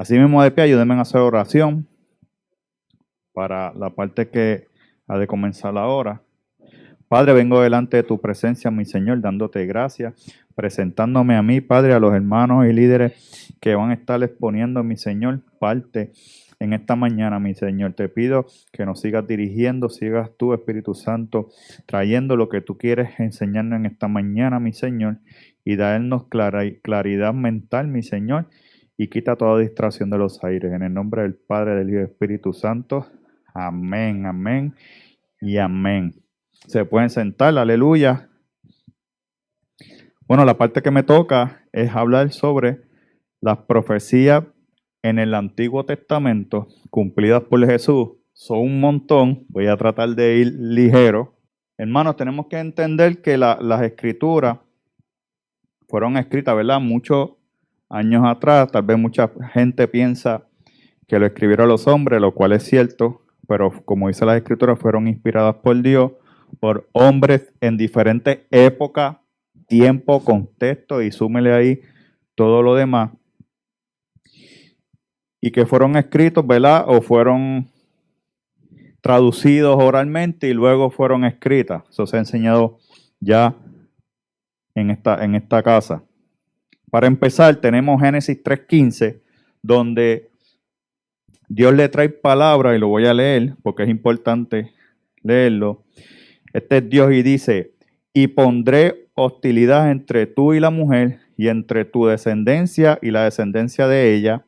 Así mismo de pie, ayúdenme a hacer oración para la parte que ha de comenzar ahora. Padre, vengo delante de tu presencia, mi Señor, dándote gracias, presentándome a mí, Padre, a los hermanos y líderes que van a estar exponiendo, mi Señor, parte en esta mañana, mi Señor. Te pido que nos sigas dirigiendo, sigas tú, Espíritu Santo, trayendo lo que tú quieres enseñarnos en esta mañana, mi Señor, y darnos claridad mental, mi Señor, y quita toda distracción de los aires. En el nombre del Padre, del Hijo y del Espíritu Santo. Amén, amén y amén. Se pueden sentar, aleluya. Bueno, la parte que me toca es hablar sobre las profecías en el Antiguo Testamento cumplidas por Jesús. Son un montón, voy a tratar de ir ligero. Hermanos, tenemos que entender que las escrituras fueron escritas, ¿verdad? Muchos años atrás. Tal vez mucha gente piensa que lo escribieron los hombres, lo cual es cierto, pero como dice las escrituras, fueron inspiradas por Dios, por hombres en diferentes épocas, tiempo, contexto, y súmele ahí todo lo demás, y que fueron escritos, ¿verdad? O fueron traducidos oralmente y luego fueron escritas. Eso se ha enseñado ya en esta casa. Para empezar, tenemos Génesis 3:15, donde Dios le trae palabra, y lo voy a leer porque es importante leerlo. Este es Dios y dice: y pondré hostilidad entre tú y la mujer, y entre tu descendencia y la descendencia de ella.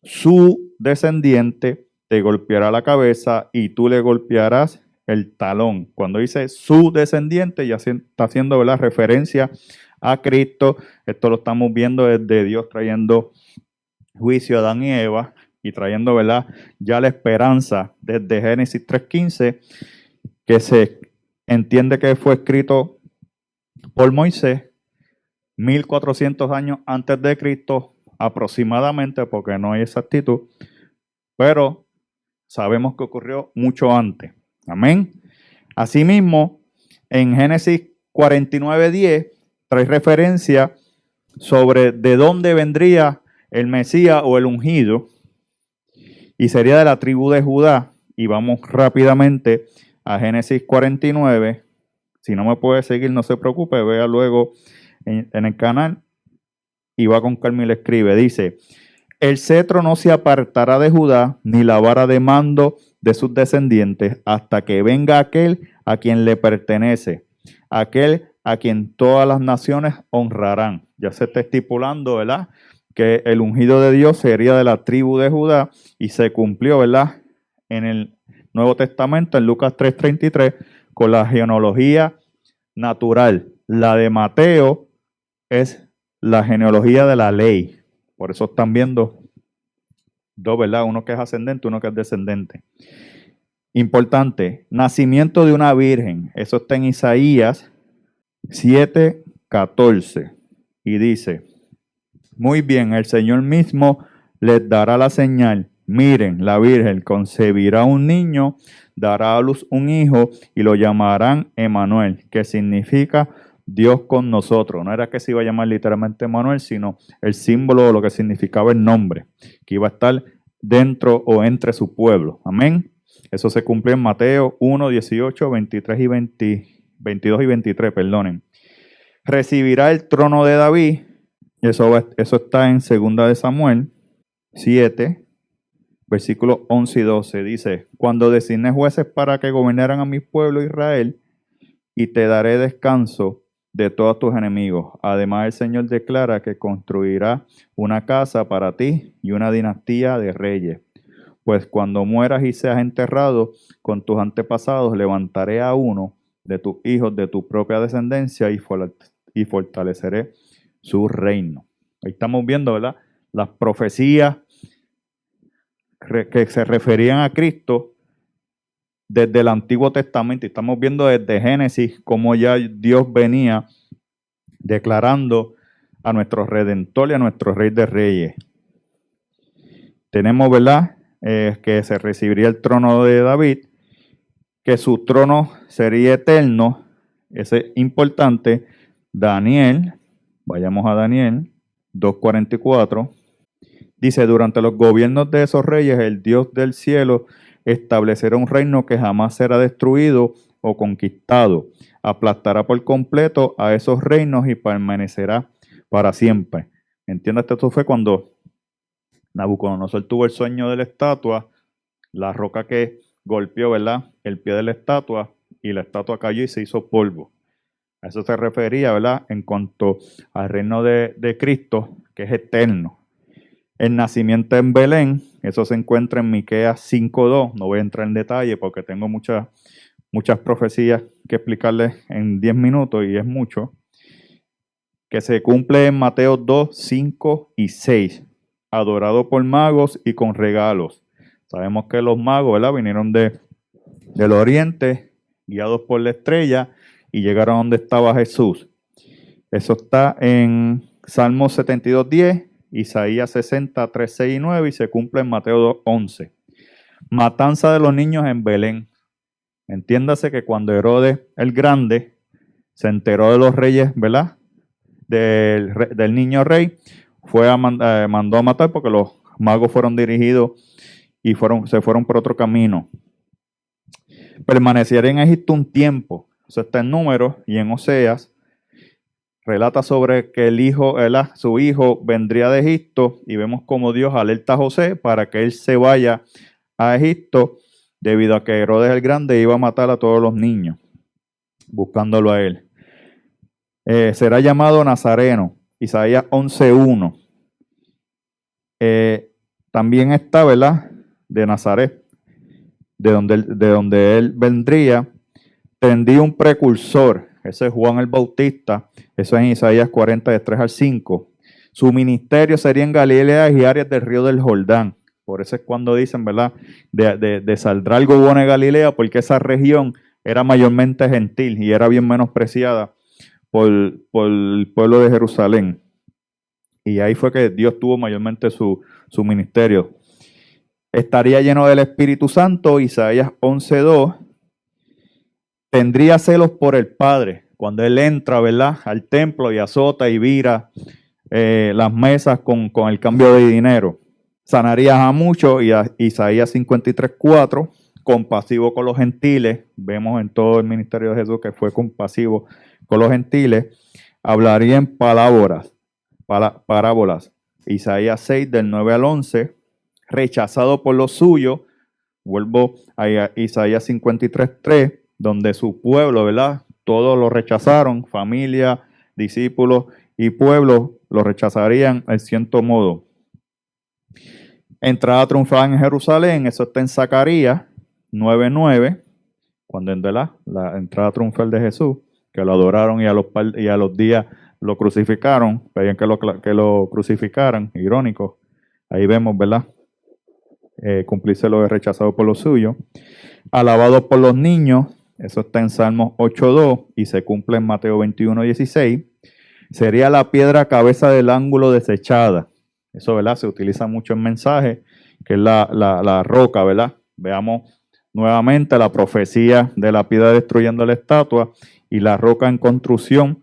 Su descendiente te golpeará la cabeza y tú le golpearás el talón. Cuando dice su descendiente, ya está haciendo, ¿verdad?, referencia a Cristo. Esto lo estamos viendo desde Dios trayendo juicio a Adán y Eva y trayendo, ¿verdad?, ya la esperanza desde Génesis 3:15, que se entiende que fue escrito por Moisés 1400 años antes de Cristo, aproximadamente, porque no hay exactitud, pero sabemos que ocurrió mucho antes. Amén. Asimismo, en Génesis 49:10 trae referencia sobre de dónde vendría el Mesías o el ungido, y sería de la tribu de Judá. Y vamos rápidamente a Génesis 49. Si no me puede seguir, no se preocupe, vea luego en el canal y va con calma y le escribe. Dice: el cetro no se apartará de Judá, ni la vara de mando de sus descendientes, hasta que venga aquel a quien le pertenece, aquel a quien todas las naciones honrarán. Ya se está estipulando, ¿verdad?, que el ungido de Dios sería de la tribu de Judá, y se cumplió, ¿verdad?, en el Nuevo Testamento, en Lucas 3:33, con la genealogía natural. La de Mateo es la genealogía de la ley. Por eso están viendo dos, ¿verdad? Uno que es ascendente, uno que es descendente. Importante, nacimiento de una virgen. Eso está en Isaías 7:14. Y dice: muy bien, el Señor mismo les dará la señal. Miren, la virgen concebirá un niño, dará a luz un hijo y lo llamarán Emmanuel, que significa Dios con nosotros. No era que se iba a llamar literalmente Emmanuel, sino el símbolo de lo que significaba el nombre, que iba a estar dentro o entre su pueblo. Amén. Eso se cumplió en Mateo 1, 18, 23 y 22 y 23, perdonen. Recibirá el trono de David. Eso está en 2 de Samuel 7, versículos 11 y 12. Dice: cuando designé jueces para que gobernaran a mi pueblo Israel, y te daré descanso de todos tus enemigos. Además, el Señor declara que construirá una casa para ti y una dinastía de reyes. Pues cuando mueras y seas enterrado con tus antepasados, levantaré a uno de tus hijos de tu propia descendencia y fortaleceré su reino. Ahí estamos viendo, ¿verdad?, las profecías que se referían a Cristo desde el Antiguo Testamento. Y estamos viendo desde Génesis cómo ya Dios venía declarando a nuestro Redentor y a nuestro Rey de Reyes. Tenemos, ¿verdad?, que se recibiría el trono de David, que su trono sería eterno. Ese es importante. Daniel, vayamos a Daniel 2:44. Dice, durante los gobiernos de esos reyes, el Dios del cielo establecerá un reino que jamás será destruido o conquistado. Aplastará por completo a esos reinos y permanecerá para siempre. ¿Entiendes? Esto fue cuando Nabucodonosor tuvo el sueño de la estatua, la roca que golpeó, ¿verdad?, el pie de la estatua, y la estatua cayó y se hizo polvo. A eso se refería, ¿verdad?, en cuanto al reino de Cristo, que es eterno. El nacimiento en Belén, eso se encuentra en Miqueas 5:2. No voy a entrar en detalle porque tengo muchas profecías que explicarles en 10 minutos y es mucho. Que se cumple en Mateo 2, 5 y 6. Adorado por magos y con regalos. Sabemos que los magos, ¿verdad?, vinieron del oriente, guiados por la estrella, y llegaron a donde estaba Jesús. Eso está en Salmos 72:10, Isaías 60, 3, 6 y 9, y se cumple en Mateo 2:11. Matanza de los niños en Belén. Entiéndase que cuando Herodes el Grande se enteró de los reyes, ¿verdad?, del niño rey, mandó a matar porque los magos fueron dirigidos y se fueron por otro camino. Permaneciera en Egipto un tiempo. Eso está en Números y en Oseas. Relata sobre que su hijo vendría de Egipto, y vemos cómo Dios alerta a José para que él se vaya a Egipto debido a que Herodes el Grande iba a matar a todos los niños, buscándolo a él. Será llamado Nazareno, Isaías 11:1. También está, ¿verdad?, de Nazaret, de donde él vendría, tendría un precursor. Ese es Juan el Bautista. Eso es en Isaías 40, de 3 al 5. Su ministerio sería en Galilea y áreas del río del Jordán. Por eso es cuando dicen, ¿verdad?, de saldrá algo bueno de Galilea, porque esa región era mayormente gentil y era bien menospreciada por el pueblo de Jerusalén. Y ahí fue que Dios tuvo mayormente su ministerio. Estaría lleno del Espíritu Santo, Isaías 11:2. Tendría celos por el Padre. Cuando él entra, ¿verdad?, al templo y azota y vira las mesas con el cambio de dinero. Sanaría a muchos, y a Isaías 53:4. Compasivo con los gentiles. Vemos en todo el ministerio de Jesús que fue compasivo con los gentiles. Hablaría en parábolas. Isaías 6, del 9 al 11. Rechazado por los suyos. Vuelvo a Isaías 53:3, donde su pueblo, ¿verdad?, todos lo rechazaron. Familia, discípulos y pueblo lo rechazarían en cierto modo. Entrada triunfal en Jerusalén, eso está en Zacarías 9:9, cuando en la entrada triunfal de Jesús, que lo adoraron y a los días lo crucificaron, pedían que lo crucificaran, irónico. Ahí vemos, ¿verdad?, cumplirse lo de rechazado por los suyos. Alabado por los niños, eso está en Salmos 8:2 y se cumple en Mateo 21:16. Sería la piedra cabeza del ángulo desechada. Eso, ¿verdad?, se utiliza mucho en mensajes, que es la roca, ¿verdad? Veamos nuevamente la profecía de la piedra destruyendo la estatua y la roca en construcción,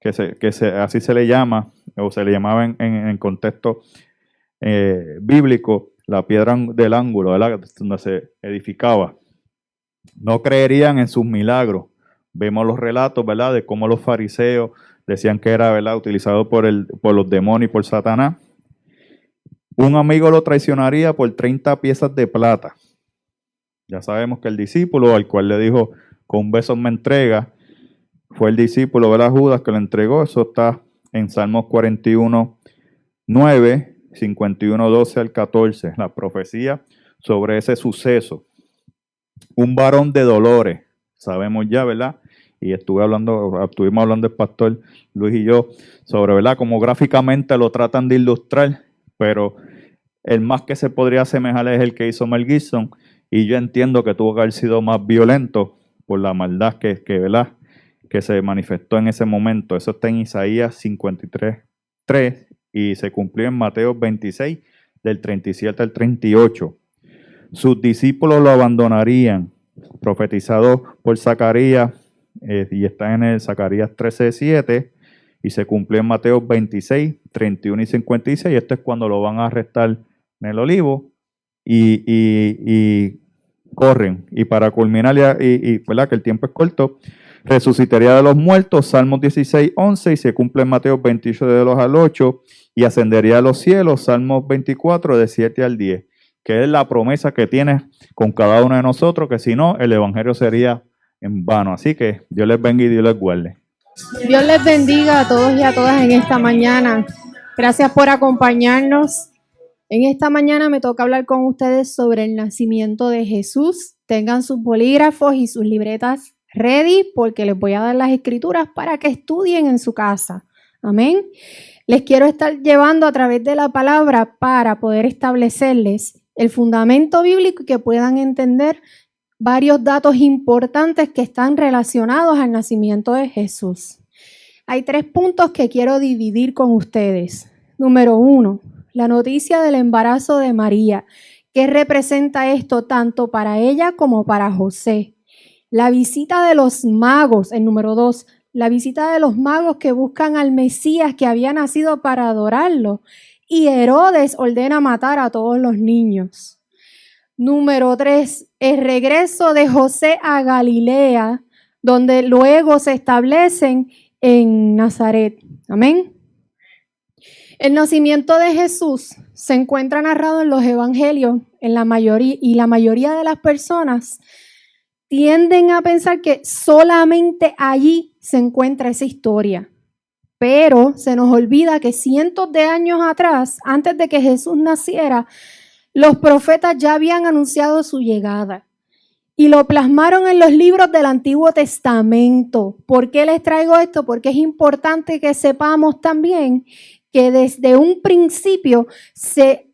así se le llama, o se le llamaba en contexto bíblico, la piedra del ángulo, ¿verdad?, donde se edificaba. No creerían en sus milagros. Vemos los relatos, ¿verdad?, de cómo los fariseos decían que era, ¿verdad?, utilizado por los demonios y por Satanás. Un amigo lo traicionaría por 30 piezas de plata. Ya sabemos que el discípulo al cual le dijo, con un beso me entrega, fue el discípulo, ¿verdad?, Judas, que le entregó. Eso está en Salmos 41:9, 51:12 al 14. La profecía sobre ese suceso. Un varón de dolores. Sabemos ya, ¿verdad? Y estuvimos hablando el pastor Luis y yo sobre, ¿verdad?, cómo gráficamente lo tratan de ilustrar, pero el más que se podría asemejar es el que hizo Mel Gibson, y yo entiendo que tuvo que haber sido más violento por la maldad ¿verdad?, que se manifestó en ese momento. Eso está en Isaías 53:3 y se cumplió en Mateo 26, del 37 al 38. Sus discípulos lo abandonarían, profetizado por Zacarías, y está en el Zacarías 13:7, y se cumplió en Mateo 26, 31 y 56. Esto es cuando lo van a arrestar en el Olivo y corren. Y para culminar, ¿verdad? Que el tiempo es corto, resucitaría de los muertos, Salmos 16, 11, y se cumple en Mateo 28, de 2 al 8, y ascendería a los cielos, Salmos 24, de 7 al 10, que es la promesa que tiene con cada uno de nosotros, que si no, el evangelio sería en vano. Así que Dios les bendiga y Dios les guarde. Dios les bendiga a todos y a todas en esta mañana. Gracias por acompañarnos. En esta mañana me toca hablar con ustedes sobre el nacimiento de Jesús. Tengan sus bolígrafos y sus libretas ready porque les voy a dar las escrituras para que estudien en su casa. Amén. Les quiero estar llevando a través de la palabra para poder establecerles el fundamento bíblico y que puedan entender varios datos importantes que están relacionados al nacimiento de Jesús. Hay 3 puntos que quiero dividir con ustedes. Número 1, la noticia del embarazo de María. ¿Qué representa esto tanto para ella como para José? La visita de los magos, el número 2, la visita de los magos que buscan al Mesías que había nacido para adorarlo. Y Herodes ordena matar a todos los niños. Número 3, el regreso de José a Galilea, donde luego se establecen en Nazaret. Amén. El nacimiento de Jesús se encuentra narrado en los evangelios, y la mayoría de las personas tienden a pensar que solamente allí se encuentra esa historia. Pero se nos olvida que cientos de años atrás, antes de que Jesús naciera, los profetas ya habían anunciado su llegada y lo plasmaron en los libros del Antiguo Testamento. ¿Por qué les traigo esto? Porque es importante que sepamos también que desde un principio se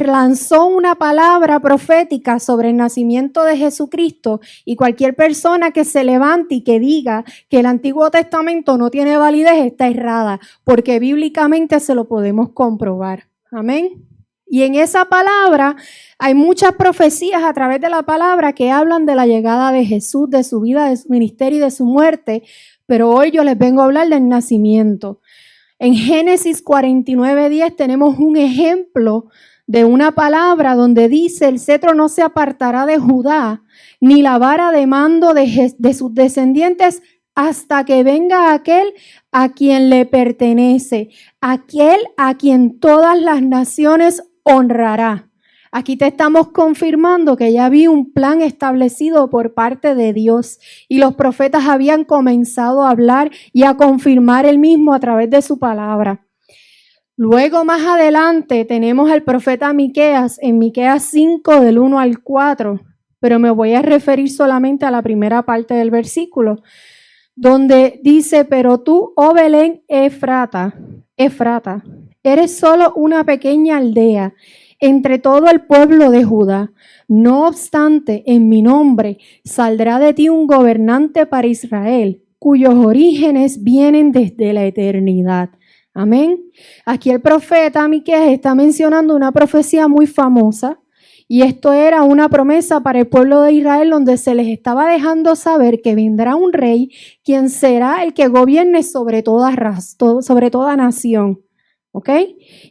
lanzó una palabra profética sobre el nacimiento de Jesucristo, y cualquier persona que se levante y que diga que el Antiguo Testamento no tiene validez está errada, porque bíblicamente se lo podemos comprobar. Amén. Y en esa palabra hay muchas profecías a través de la palabra que hablan de la llegada de Jesús, de su vida, de su ministerio y de su muerte, pero hoy yo les vengo a hablar del nacimiento. En Génesis 49:10 tenemos un ejemplo de una palabra donde dice: el cetro no se apartará de Judá, ni la vara de mando de sus descendientes, hasta que venga aquel a quien le pertenece, aquel a quien todas las naciones honrará. Aquí te estamos confirmando que ya había un plan establecido por parte de Dios y los profetas habían comenzado a hablar y a confirmar el mismo a través de su palabra. Luego más adelante tenemos al profeta Miqueas en Miqueas 5 del 1 al 4, pero me voy a referir solamente a la primera parte del versículo, donde dice: pero tú, oh Belén Efrata, eres solo una pequeña aldea entre todo el pueblo de Judá. No obstante, en mi nombre saldrá de ti un gobernante para Israel, cuyos orígenes vienen desde la eternidad. Amén. Aquí el profeta Miqueas está mencionando una profecía muy famosa, y esto era una promesa para el pueblo de Israel, donde se les estaba dejando saber que vendrá un rey quien será el que gobierne sobre toda raza, sobre toda nación. ¿Ok?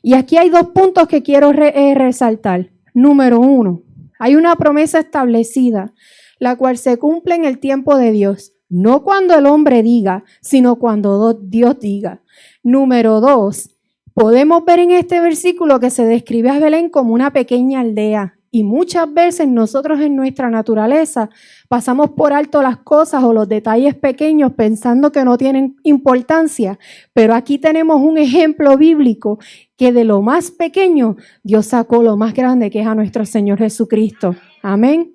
Y aquí hay 2 puntos que quiero resaltar. Número 1, hay una promesa establecida, la cual se cumple en el tiempo de Dios. No cuando el hombre diga, sino cuando Dios diga. Número 2, podemos ver en este versículo que se describe a Belén como una pequeña aldea. Y muchas veces nosotros en nuestra naturaleza pasamos por alto las cosas o los detalles pequeños pensando que no tienen importancia. Pero aquí tenemos un ejemplo bíblico que de lo más pequeño Dios sacó lo más grande, que es a nuestro Señor Jesucristo. Amén.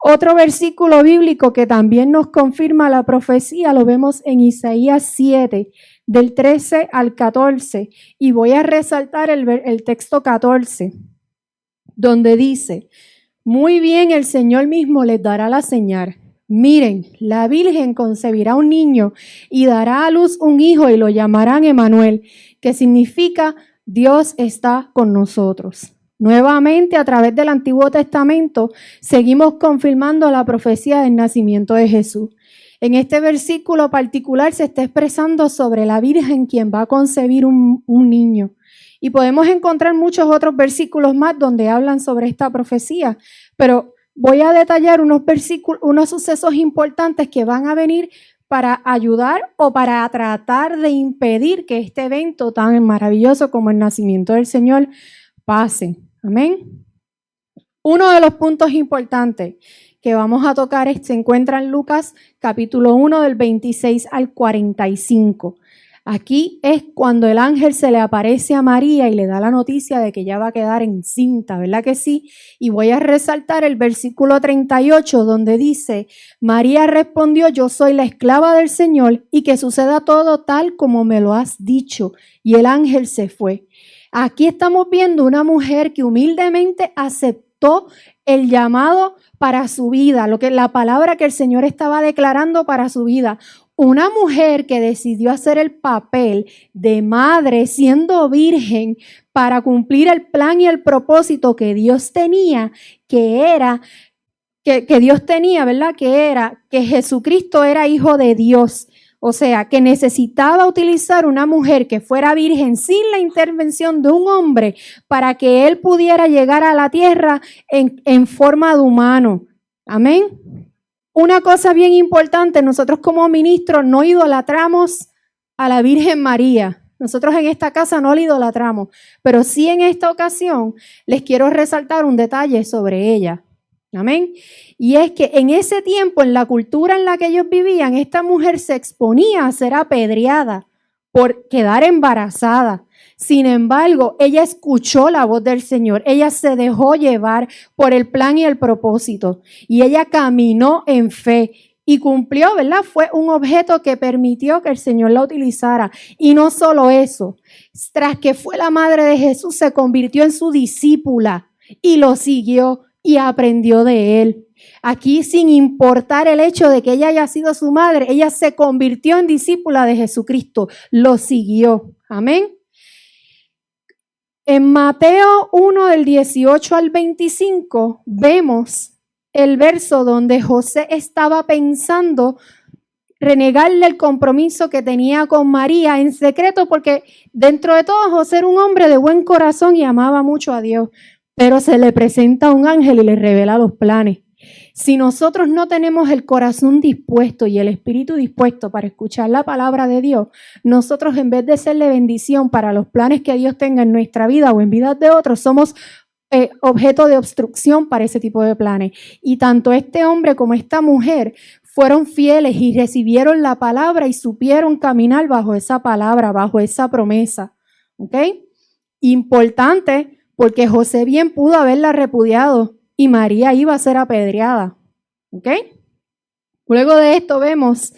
Otro versículo bíblico que también nos confirma la profecía lo vemos en Isaías 7, del 13 al 14. Y voy a resaltar el texto 14. Donde dice: muy bien, el Señor mismo les dará la señal. Miren, la Virgen concebirá un niño y dará a luz un hijo y lo llamarán Emmanuel, que significa Dios está con nosotros. Nuevamente, a través del Antiguo Testamento, seguimos confirmando la profecía del nacimiento de Jesús. En este versículo particular se está expresando sobre la Virgen quien va a concebir un niño. Y podemos encontrar muchos otros versículos más donde hablan sobre esta profecía, pero voy a detallar unos sucesos importantes que van a venir para ayudar o para tratar de impedir que este evento tan maravilloso como el nacimiento del Señor pase. Amén. Uno de los puntos importantes que vamos a tocar se encuentra en Lucas capítulo 1 del 26 al 45. Aquí es cuando el ángel se le aparece a María y le da la noticia de que ella va a quedar encinta, ¿verdad que sí? Y voy a resaltar el versículo 38 donde dice, María respondió, yo soy la esclava del Señor y que suceda todo tal como me lo has dicho. Y el ángel se fue. Aquí estamos viendo una mujer que humildemente aceptó el llamado para su vida, la palabra que el Señor estaba declarando para su vida. Una mujer que decidió hacer el papel de madre siendo virgen para cumplir el plan y el propósito que Dios tenía, ¿verdad? Que era que Jesucristo era hijo de Dios. O sea, que necesitaba utilizar una mujer que fuera virgen sin la intervención de un hombre para que él pudiera llegar a la tierra en forma de humano. Amén. Una cosa bien importante, nosotros como ministros no idolatramos a la Virgen María. Nosotros en esta casa no la idolatramos, pero sí en esta ocasión les quiero resaltar un detalle sobre ella. Amén. Y es que en ese tiempo, en la cultura en la que ellos vivían, esta mujer se exponía a ser apedreada por quedar embarazada. Sin embargo, ella escuchó la voz del Señor. Ella se dejó llevar por el plan y el propósito. Y ella caminó en fe y cumplió, ¿verdad? Fue un objeto que permitió que el Señor la utilizara. Y no solo eso, tras que fue la madre de Jesús, se convirtió en su discípula y lo siguió y aprendió de él. Aquí, sin importar el hecho de que ella haya sido su madre, ella se convirtió en discípula de Jesucristo, lo siguió. Amén. En Mateo 1 del 18 al 25 vemos el verso donde José estaba pensando renegarle el compromiso que tenía con María en secreto, porque dentro de todo José era un hombre de buen corazón y amaba mucho a Dios, pero se le presenta un ángel y le revela los planes. Si nosotros no tenemos el corazón dispuesto y el espíritu dispuesto para escuchar la palabra de Dios, nosotros en vez de serle bendición para los planes que Dios tenga en nuestra vida o en vidas de otros, somos objeto de obstrucción para ese tipo de planes. Y tanto este hombre como esta mujer fueron fieles y recibieron la palabra y supieron caminar bajo esa palabra, bajo esa promesa. ¿Ok? Importante, porque José bien pudo haberla repudiado y María iba a ser apedreada. ¿Ok? Luego de esto vemos,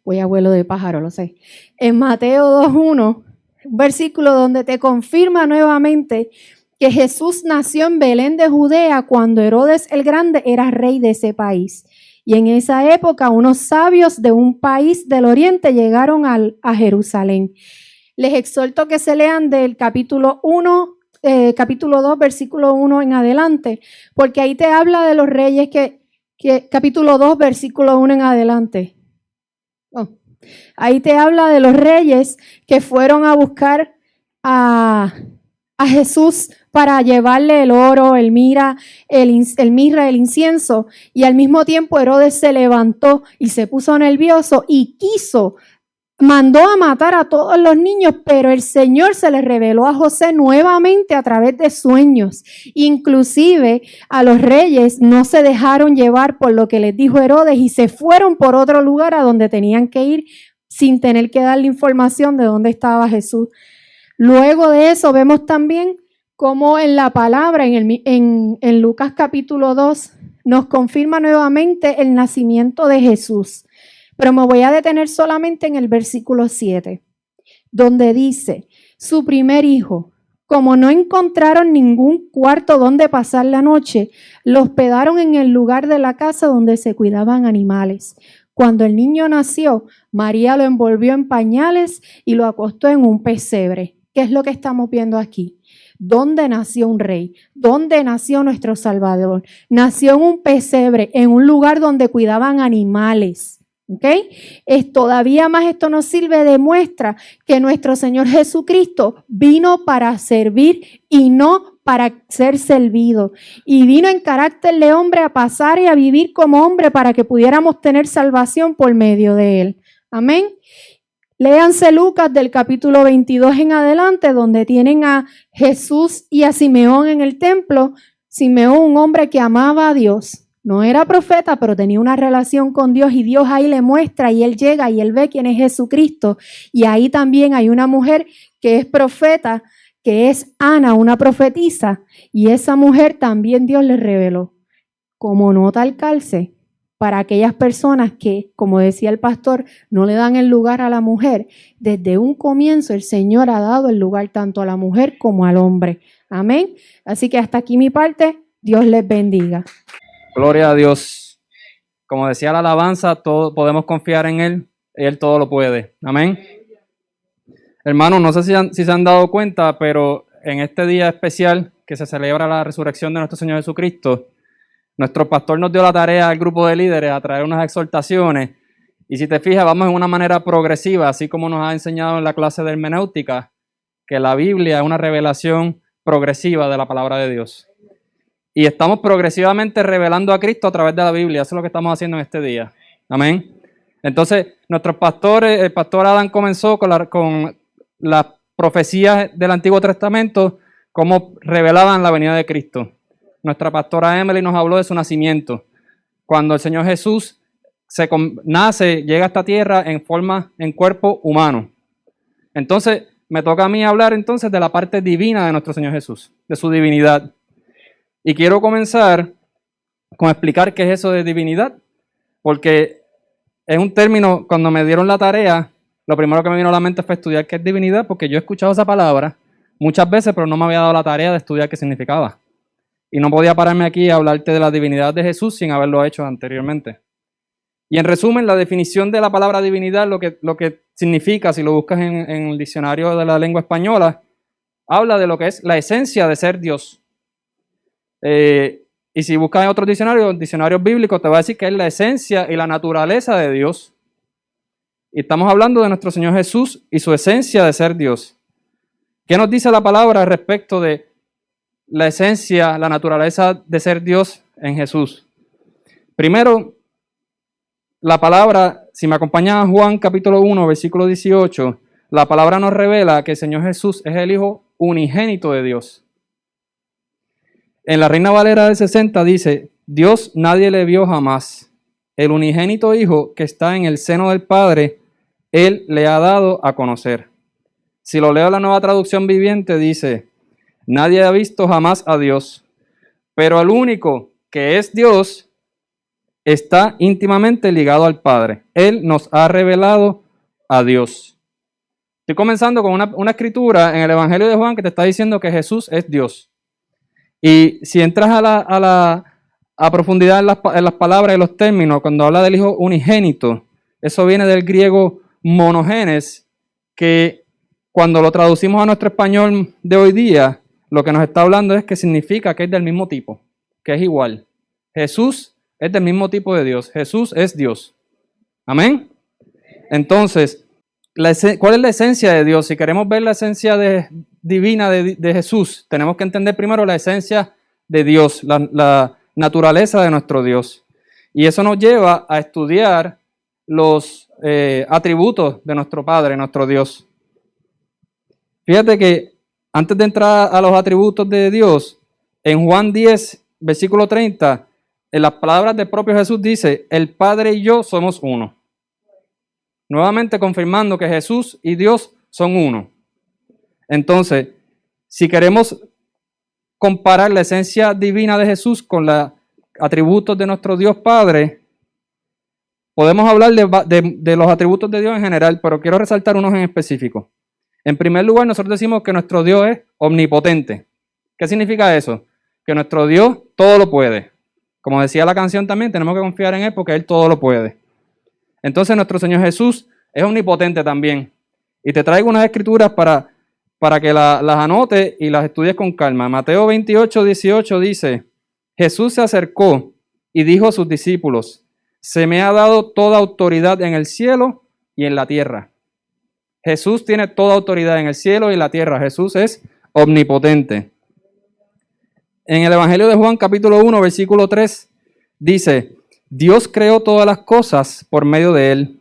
voy a vuelo de pájaro, lo sé, en Mateo 2:1, un versículo donde te confirma nuevamente que Jesús nació en Belén de Judea cuando Herodes el Grande era rey de ese país. Y en esa época unos sabios de un país del oriente llegaron a Jerusalén. Les exhorto que se lean del capítulo 2, versículo 1 en adelante, porque ahí te habla de los reyes capítulo 2, versículo 1 en adelante. Ahí te habla de los reyes que fueron a buscar a Jesús para llevarle el oro, el mirra, el incienso, y al mismo tiempo Herodes se levantó y se puso nervioso y mandó a matar a todos los niños, pero el Señor se le reveló a José nuevamente a través de sueños. Inclusive a los reyes no se dejaron llevar por lo que les dijo Herodes y se fueron por otro lugar a donde tenían que ir sin tener que darle información de dónde estaba Jesús. Luego de eso vemos también cómo en la palabra, en Lucas capítulo 2, nos confirma nuevamente el nacimiento de Jesús. Pero me voy a detener solamente en el versículo 7, donde dice, su primer hijo, como no encontraron ningún cuarto donde pasar la noche, lo hospedaron en el lugar de la casa donde se cuidaban animales. Cuando el niño nació, María lo envolvió en pañales y lo acostó en un pesebre. ¿Qué es lo que estamos viendo aquí? ¿Dónde nació un rey? ¿Dónde nació nuestro Salvador? Nació en un pesebre, en un lugar donde cuidaban animales. ¿Ok? Es todavía más esto nos sirve, demuestra que nuestro Señor Jesucristo vino para servir y no para ser servido. Y vino en carácter de hombre a pasar y a vivir como hombre para que pudiéramos tener salvación por medio de él. Amén. Léanse Lucas del capítulo 22 en adelante, donde tienen a Jesús y a Simeón en el templo. Simeón, un hombre que amaba a Dios. No era profeta, pero tenía una relación con Dios y Dios ahí le muestra y él llega y él ve quién es Jesucristo. Y ahí también hay una mujer que es profeta, que es Ana, una profetisa. Y esa mujer también Dios le reveló como nota al calce para aquellas personas que, como decía el pastor, no le dan el lugar a la mujer. Desde un comienzo el Señor ha dado el lugar tanto a la mujer como al hombre. Amén. Así que hasta aquí mi parte. Dios les bendiga. Gloria a Dios. Como decía la alabanza, todo, podemos confiar en Él todo lo puede. Amén. Hermanos, no sé si se han dado cuenta, pero en este día especial que se celebra la resurrección de nuestro Señor Jesucristo, nuestro pastor nos dio la tarea al grupo de líderes a traer unas exhortaciones. Y si te fijas, vamos en una manera progresiva, así como nos ha enseñado en la clase de hermenéutica, que la Biblia es una revelación progresiva de la palabra de Dios. Y estamos progresivamente revelando a Cristo a través de la Biblia. Eso es lo que estamos haciendo en este día. Amén. Entonces, nuestros pastores, el pastor Adán comenzó con las profecías del Antiguo Testamento, cómo revelaban la venida de Cristo. Nuestra pastora Emily nos habló de su nacimiento. Cuando el Señor Jesús nace, llega a esta tierra en cuerpo humano. Entonces, me toca a mí hablar entonces de la parte divina de nuestro Señor Jesús, de su divinidad. Y quiero comenzar con explicar qué es eso de divinidad, porque es un término, cuando me dieron la tarea, lo primero que me vino a la mente fue estudiar qué es divinidad, porque yo he escuchado esa palabra muchas veces, pero no me había dado la tarea de estudiar qué significaba. Y no podía pararme aquí a hablarte de la divinidad de Jesús sin haberlo hecho anteriormente. Y en resumen, la definición de la palabra divinidad, lo que significa, si lo buscas en el diccionario de la lengua española, habla de lo que es la esencia de ser Dios. Y si buscas en otros diccionarios bíblicos, te va a decir que es la esencia y la naturaleza de Dios. Y estamos hablando de nuestro Señor Jesús y su esencia de ser Dios. ¿Qué nos dice la palabra respecto de la esencia, la naturaleza de ser Dios en Jesús? Primero, la palabra, si me acompaña a Juan capítulo 1, versículo 18, la palabra nos revela que el Señor Jesús es el Hijo unigénito de Dios. En la Reina Valera del 60 dice, Dios nadie le vio jamás. El unigénito Hijo que está en el seno del Padre, Él le ha dado a conocer. Si lo leo en la Nueva Traducción Viviente, dice, nadie ha visto jamás a Dios, pero el único que es Dios está íntimamente ligado al Padre. Él nos ha revelado a Dios. Estoy comenzando con una escritura en el Evangelio de Juan que te está diciendo que Jesús es Dios. Y si entras a profundidad en las palabras y los términos, cuando habla del Hijo unigénito, eso viene del griego monogenes, que cuando lo traducimos a nuestro español de hoy día, lo que nos está hablando es que significa que es del mismo tipo, que es igual. Jesús es del mismo tipo de Dios. Jesús es Dios. Amén. Entonces, ¿cuál es la esencia de Dios? Si queremos ver la esencia divina de Jesús, tenemos que entender primero la esencia de Dios, la naturaleza de nuestro Dios. Y eso nos lleva a estudiar los atributos de nuestro Padre, nuestro Dios. Fíjate que antes de entrar a los atributos de Dios, en Juan 10, versículo 30, en las palabras del propio Jesús dice, el Padre y yo somos uno. Nuevamente confirmando que Jesús y Dios son uno. Entonces, si queremos comparar la esencia divina de Jesús con los atributos de nuestro Dios Padre, podemos hablar de los atributos de Dios en general, pero quiero resaltar unos en específico. En primer lugar, nosotros decimos que nuestro Dios es omnipotente. ¿Qué significa eso? Que nuestro Dios todo lo puede. Como decía la canción también, tenemos que confiar en Él porque Él todo lo puede. Entonces nuestro Señor Jesús es omnipotente también. Y te traigo unas escrituras para que las anotes y las estudies con calma. Mateo 28, 18 dice, Jesús se acercó y dijo a sus discípulos, se me ha dado toda autoridad en el cielo y en la tierra. Jesús tiene toda autoridad en el cielo y en la tierra. Jesús es omnipotente. En el Evangelio de Juan, capítulo 1, versículo 3, dice: Dios creó todas las cosas por medio de Él,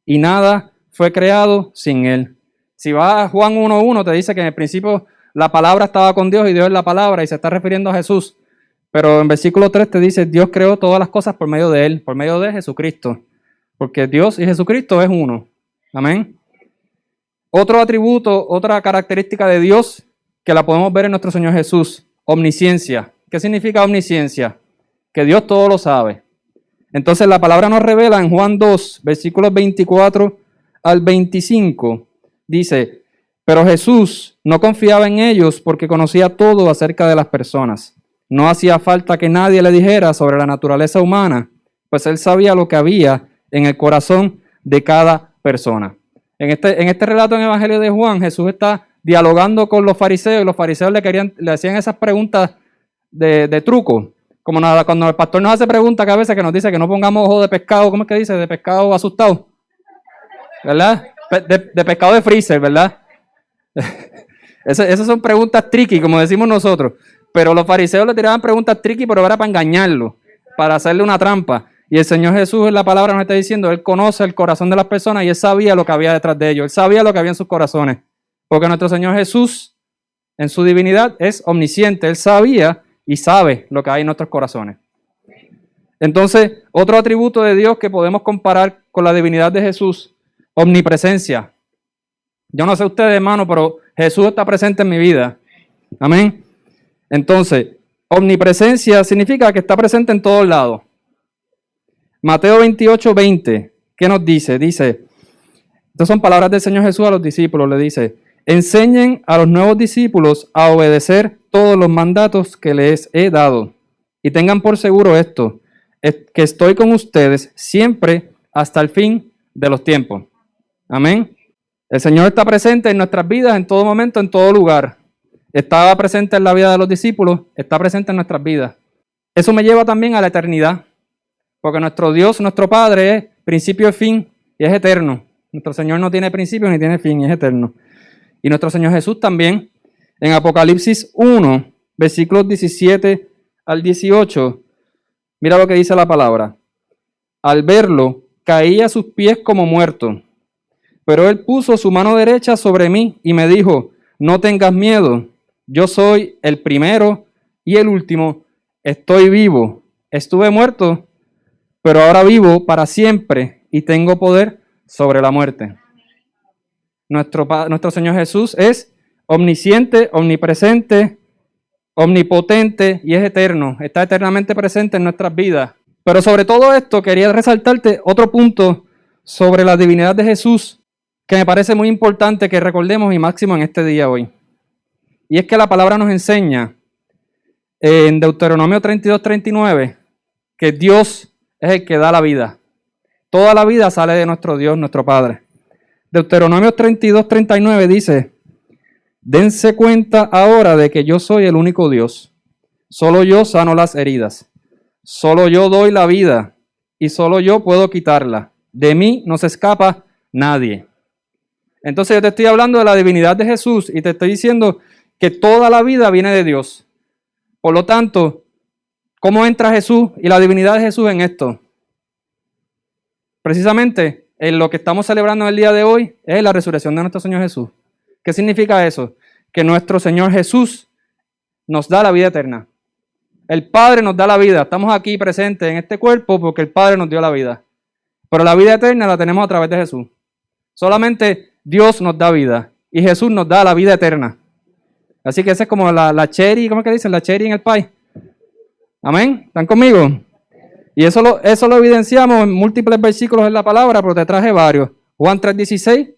y nada fue creado sin Él. Si vas a Juan 1:1, te dice que en el principio la palabra estaba con Dios y Dios es la palabra, y se está refiriendo a Jesús. Pero en versículo 3 te dice: Dios creó todas las cosas por medio de Él, por medio de Jesucristo. Porque Dios y Jesucristo es uno. Amén. Otro atributo, otra característica de Dios que la podemos ver en nuestro Señor Jesús: omnisciencia. ¿Qué significa omnisciencia? Que Dios todo lo sabe. Entonces la palabra nos revela en Juan 2, versículos 24 al 25, dice: Pero Jesús no confiaba en ellos porque conocía todo acerca de las personas. No hacía falta que nadie le dijera sobre la naturaleza humana, pues él sabía lo que había en el corazón de cada persona. En este relato en el Evangelio de Juan, Jesús está dialogando con los fariseos, y los fariseos le hacían esas preguntas de truco. Como nada, cuando el pastor nos hace preguntas que a veces que nos dice que no pongamos ojo de pescado, ¿cómo es que dice? De pescado asustado, ¿verdad? De pescado de freezer, ¿verdad? Esas son preguntas tricky, como decimos nosotros. Pero los fariseos le tiraban preguntas tricky, pero era para engañarlo, para hacerle una trampa. Y el Señor Jesús en la palabra nos está diciendo: Él conoce el corazón de las personas y Él sabía lo que había detrás de ellos. Él sabía lo que había en sus corazones. Porque nuestro Señor Jesús, en su divinidad, es omnisciente. Él sabía y sabe lo que hay en nuestros corazones. Entonces, otro atributo de Dios que podemos comparar con la divinidad de Jesús: omnipresencia. Yo no sé ustedes, hermano, pero Jesús está presente en mi vida. Amén. Entonces, omnipresencia significa que está presente en todos lados. Mateo 28, 20, ¿qué nos dice? Dice, estas son palabras del Señor Jesús a los discípulos, le dice: enseñen a los nuevos discípulos a obedecer todos los mandatos que les he dado. Y tengan por seguro esto, que estoy con ustedes siempre hasta el fin de los tiempos. Amén. El Señor está presente en nuestras vidas en todo momento, en todo lugar. Estaba presente en la vida de los discípulos, está presente en nuestras vidas. Eso me lleva también a la eternidad, porque nuestro Dios, nuestro Padre, es principio y fin y es eterno. Nuestro Señor no tiene principio ni tiene fin, es eterno. Y nuestro Señor Jesús también, en Apocalipsis 1, versículos 17 al 18, mira lo que dice la palabra. Al verlo, caí a sus pies como muerto, pero Él puso su mano derecha sobre mí y me dijo: no tengas miedo, yo soy el primero y el último, estoy vivo, estuve muerto, pero ahora vivo para siempre y tengo poder sobre la muerte. Nuestro Señor Jesús es omnisciente, omnipresente, omnipotente y es eterno. Está eternamente presente en nuestras vidas. Pero sobre todo esto quería resaltarte otro punto sobre la divinidad de Jesús que me parece muy importante que recordemos y máximo en este día hoy. Y es que la palabra nos enseña en Deuteronomio 32:39 que Dios es el que da la vida. Toda la vida sale de nuestro Dios, nuestro Padre. Deuteronomio 32:39 dice: dense cuenta ahora de que yo soy el único Dios. Solo yo sano las heridas. Solo yo doy la vida y solo yo puedo quitarla. De mí no se escapa nadie. Entonces yo te estoy hablando de la divinidad de Jesús y te estoy diciendo que toda la vida viene de Dios. Por lo tanto, ¿cómo entra Jesús y la divinidad de Jesús en esto? Precisamente en lo que estamos celebrando el día de hoy es la resurrección de nuestro Señor Jesús. ¿Qué significa eso? Que nuestro Señor Jesús nos da la vida eterna. El Padre nos da la vida. Estamos aquí presentes en este cuerpo porque el Padre nos dio la vida. Pero la vida eterna la tenemos a través de Jesús. Solamente Dios nos da vida y Jesús nos da la vida eterna. Así que esa es como la cherry, ¿cómo es que dicen? La cherry en el pie. Amén. ¿Están conmigo? Y eso lo evidenciamos en múltiples versículos en la palabra, pero te traje varios. Juan 3:16,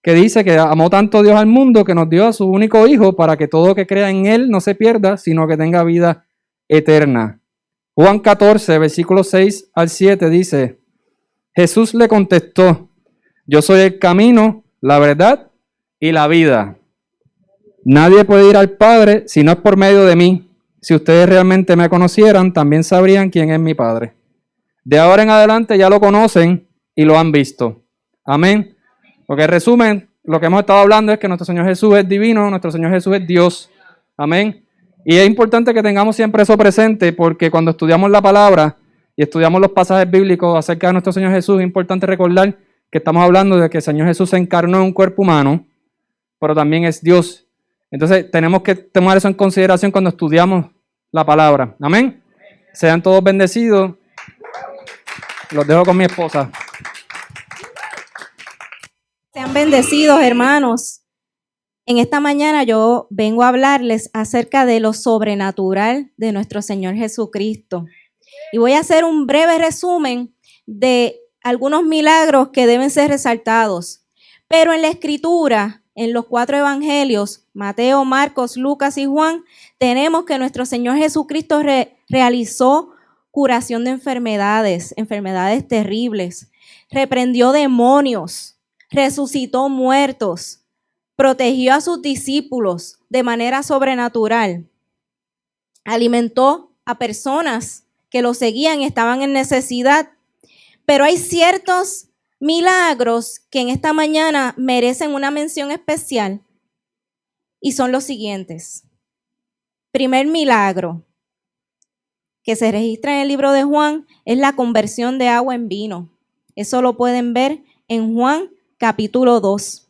que dice que amó tanto Dios al mundo que nos dio a su único Hijo para que todo que crea en Él no se pierda, sino que tenga vida eterna. Juan 14, versículos 6 al 7 dice: Jesús le contestó: yo soy el camino, la verdad y la vida. Nadie puede ir al Padre si no es por medio de mí. Si ustedes realmente me conocieran, también sabrían quién es mi Padre. De ahora en adelante ya lo conocen y lo han visto. Amén. Porque en resumen, lo que hemos estado hablando es que nuestro Señor Jesús es divino, nuestro Señor Jesús es Dios. Amén. Y es importante que tengamos siempre eso presente, porque cuando estudiamos la palabra y estudiamos los pasajes bíblicos acerca de nuestro Señor Jesús, es importante recordar que estamos hablando de que el Señor Jesús se encarnó en un cuerpo humano, pero también es Dios. Entonces tenemos que tomar eso en consideración cuando estudiamos la palabra. Amén. Sean todos bendecidos. Los dejo con mi esposa. Sean bendecidos, hermanos. En esta mañana yo vengo a hablarles acerca de lo sobrenatural de nuestro Señor Jesucristo. Y voy a hacer un breve resumen de algunos milagros que deben ser resaltados. Pero en la Escritura, en los 4 evangelios, Mateo, Marcos, Lucas y Juan, tenemos que nuestro Señor Jesucristo realizó curación de enfermedades terribles, reprendió demonios, resucitó muertos, protegió a sus discípulos de manera sobrenatural, alimentó a personas que lo seguían y estaban en necesidad. Pero hay ciertos milagros que en esta mañana merecen una mención especial y son los siguientes. Primer milagro que se registra en el libro de Juan es la conversión de agua en vino. Eso lo pueden ver en Juan capítulo 2.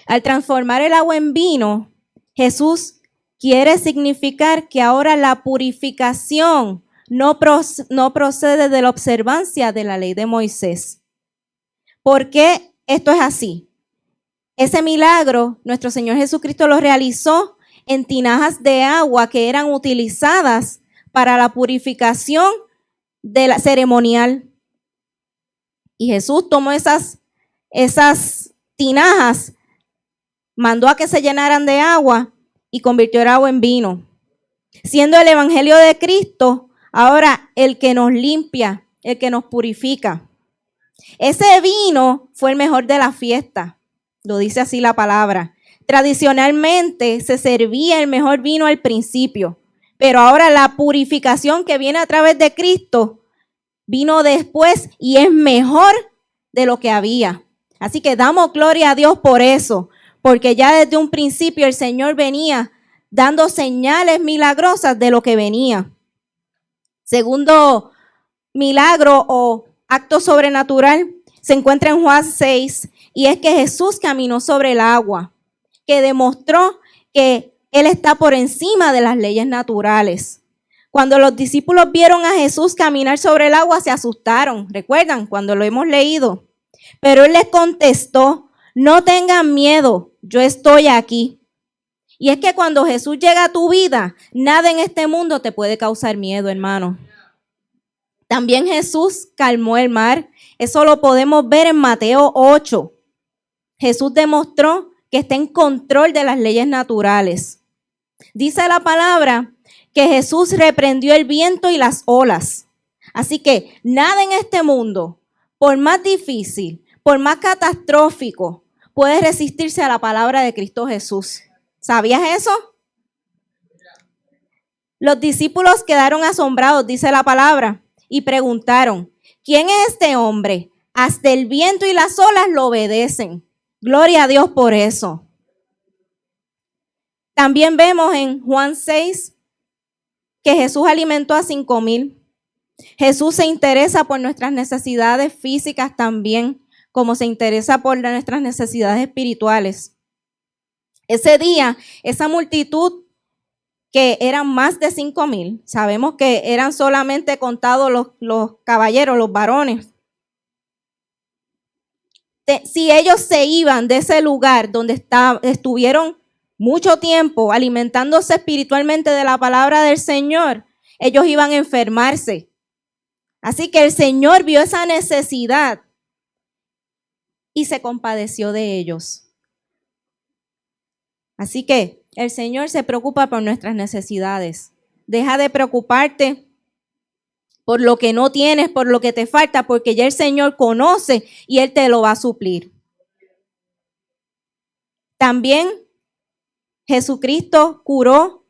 Al transformar el agua en vino, Jesús quiere significar que ahora la purificación no procede de la observancia de la ley de Moisés. ¿Por qué esto es así? Ese milagro, nuestro Señor Jesucristo lo realizó en tinajas de agua que eran utilizadas para la purificación de la ceremonial. Y Jesús tomó esas tinajas, mandó a que se llenaran de agua y convirtió el agua en vino. Siendo el evangelio de Cristo ahora el que nos limpia, el que nos purifica. Ese vino fue el mejor de la fiesta, lo dice así la palabra. Tradicionalmente se servía el mejor vino al principio, pero ahora la purificación que viene a través de Cristo vino después y es mejor de lo que había. Así que damos gloria a Dios por eso, porque ya desde un principio el Señor venía dando señales milagrosas de lo que venía. Segundo milagro o acto sobrenatural se encuentra en Juan 6 y es que Jesús caminó sobre el agua, que demostró que Él está por encima de las leyes naturales. Cuando los discípulos vieron a Jesús caminar sobre el agua, se asustaron. ¿Recuerdan? Cuando lo hemos leído. Pero Él les contestó, no tengan miedo, yo estoy aquí. Y es que cuando Jesús llega a tu vida, nada en este mundo te puede causar miedo, hermano. También Jesús calmó el mar. Eso lo podemos ver en Mateo 8. Jesús demostró que está en control de las leyes naturales. Dice la palabra que Jesús reprendió el viento y las olas. Así que nada en este mundo, por más difícil, por más catastrófico, puede resistirse a la palabra de Cristo Jesús. ¿Sabías eso? Los discípulos quedaron asombrados, dice la palabra, y preguntaron, ¿quién es este hombre? Hasta el viento y las olas lo obedecen. Gloria a Dios por eso. También vemos en Juan 6 que Jesús alimentó a 5,000. Jesús se interesa por nuestras necesidades físicas también, como se interesa por nuestras necesidades espirituales. Ese día, esa multitud que eran más de 5,000, sabemos que eran solamente contados los caballeros, los varones. Si ellos se iban de ese lugar donde estuvieron mucho tiempo alimentándose espiritualmente de la palabra del Señor, ellos iban a enfermarse. Así que el Señor vio esa necesidad y se compadeció de ellos. Así que el Señor se preocupa por nuestras necesidades. Deja de preocuparte por lo que no tienes, por lo que te falta, porque ya el Señor conoce y Él te lo va a suplir. También Jesucristo curó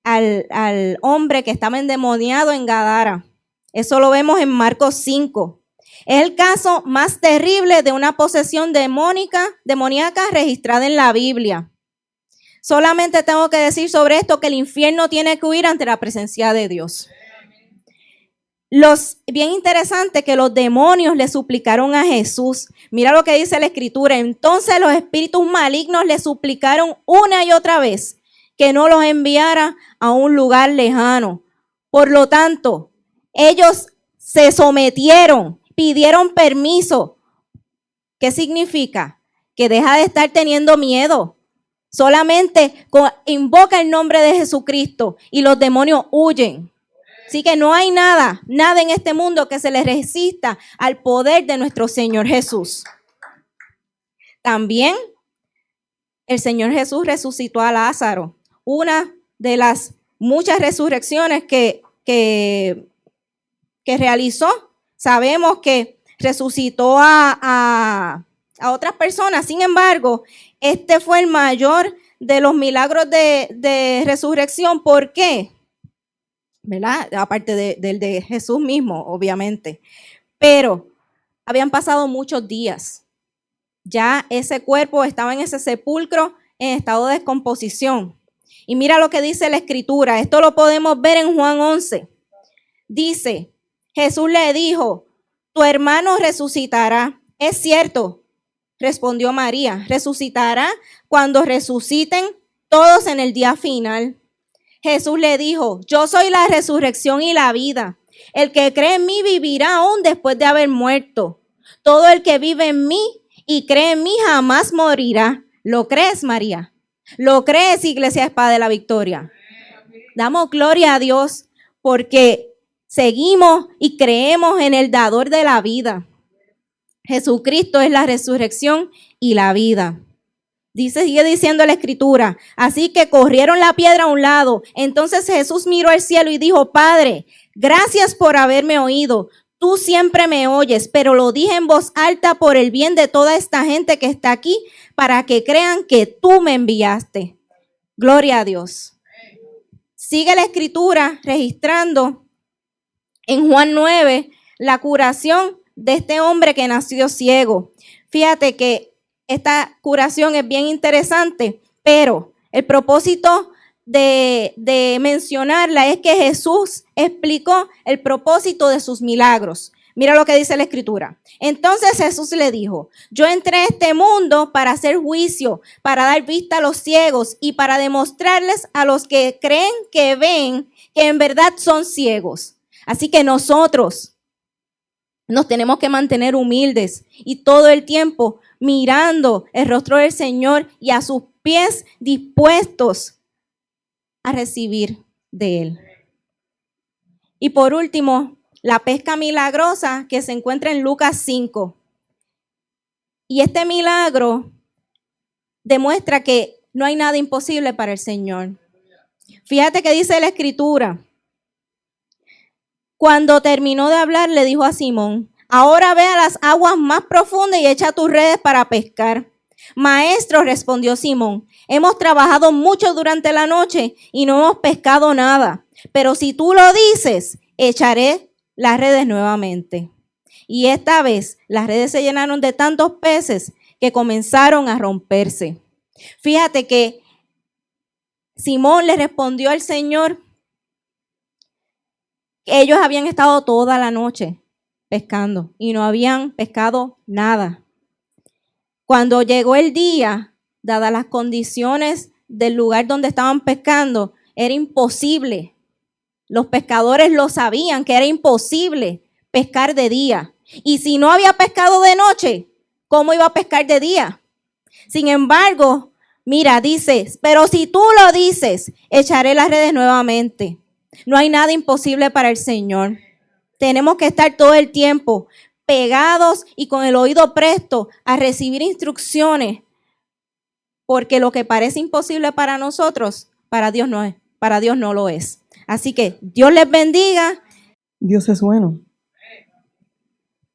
al hombre que estaba endemoniado en Gadara. Eso lo vemos en Marcos 5. Es el caso más terrible de una posesión demoníaca registrada en la Biblia. Solamente tengo que decir sobre esto que el infierno tiene que huir ante la presencia de Dios. Bien interesante que los demonios le suplicaron a Jesús. Mira lo que dice la Escritura. Entonces los espíritus malignos le suplicaron una y otra vez que no los enviara a un lugar lejano. Por lo tanto, ellos se sometieron, pidieron permiso. ¿Qué significa? Que deja de estar teniendo miedo. Solamente invoca el nombre de Jesucristo y los demonios huyen. Así que no hay nada en este mundo que se le resista al poder de nuestro Señor Jesús. También el Señor Jesús resucitó a Lázaro. Una de las muchas resurrecciones que realizó. Sabemos que resucitó a otras personas. Sin embargo, este fue el mayor de los milagros de resurrección. ¿Por qué? ¿Verdad? Aparte del de Jesús mismo, obviamente. Pero habían pasado muchos días. Ya ese cuerpo estaba en ese sepulcro en estado de descomposición. Y mira lo que dice la Escritura. Esto lo podemos ver en Juan 11. Dice, Jesús le dijo, tu hermano resucitará. Es cierto, respondió María, resucitará cuando resuciten todos en el día final. Jesús le dijo, yo soy la resurrección y la vida. El que cree en mí vivirá aún después de haber muerto. Todo el que vive en mí y cree en mí jamás morirá. ¿Lo crees, María? ¿Lo crees, Iglesia Espada de la Victoria? Damos gloria a Dios porque seguimos y creemos en el dador de la vida. Jesucristo es la resurrección y la vida. Sigue diciendo la Escritura, así que corrieron la piedra a un lado. Entonces Jesús miró al cielo y dijo, Padre, gracias por haberme oído. Tú siempre me oyes, pero lo dije en voz alta por el bien de toda esta gente que está aquí, para que crean que tú me enviaste. Gloria a Dios. Sigue la Escritura registrando en Juan 9 la curación de este hombre que nació ciego. Fíjate que esta curación es bien interesante, pero el propósito de mencionarla es que Jesús explicó el propósito de sus milagros. Mira lo que dice la Escritura. Entonces Jesús le dijo, yo entré a este mundo para hacer juicio, para dar vista a los ciegos y para demostrarles a los que creen que ven que en verdad son ciegos. Así que nosotros nos tenemos que mantener humildes y todo el tiempo mirando el rostro del Señor y a sus pies dispuestos a recibir de Él. Y por último, la pesca milagrosa que se encuentra en Lucas 5. Y este milagro demuestra que no hay nada imposible para el Señor. Fíjate que dice la Escritura. Cuando terminó de hablar, le dijo a Simón, ahora ve a las aguas más profundas y echa tus redes para pescar. Maestro, respondió Simón, hemos trabajado mucho durante la noche y no hemos pescado nada. Pero si tú lo dices, echaré las redes nuevamente. Y esta vez las redes se llenaron de tantos peces que comenzaron a romperse. Fíjate que Simón le respondió al Señor, ellos habían estado toda la noche pescando y no habían pescado nada. Cuando llegó el día, dadas las condiciones del lugar donde estaban pescando, era imposible. Los pescadores lo sabían que era imposible pescar de día. Y si no había pescado de noche, ¿cómo iba a pescar de día? Sin embargo, mira, dice, pero si tú lo dices, echaré las redes nuevamente. No hay nada imposible para el Señor. Tenemos que estar todo el tiempo pegados y con el oído presto a recibir instrucciones, porque lo que parece imposible para nosotros, para Dios no es, para Dios no lo es. Así que Dios les bendiga. Dios es bueno.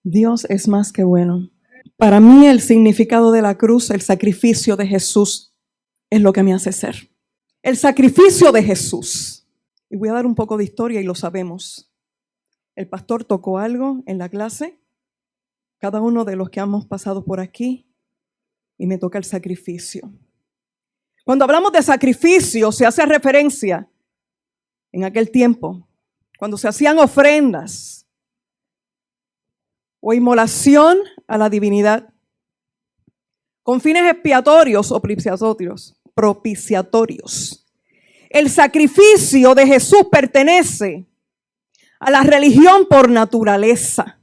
Dios es más que bueno. Para mí el significado de la cruz, el sacrificio de Jesús, es lo que me hace ser. El sacrificio de Jesús Y voy a dar un poco de historia y lo sabemos. El pastor tocó algo en la clase, cada uno de los que hemos pasado por aquí, y me toca el sacrificio. Cuando hablamos de sacrificio, se hace referencia en aquel tiempo, cuando se hacían ofrendas o inmolación a la divinidad, con fines expiatorios o propiciatorios. El sacrificio de Jesús pertenece a la religión por naturaleza.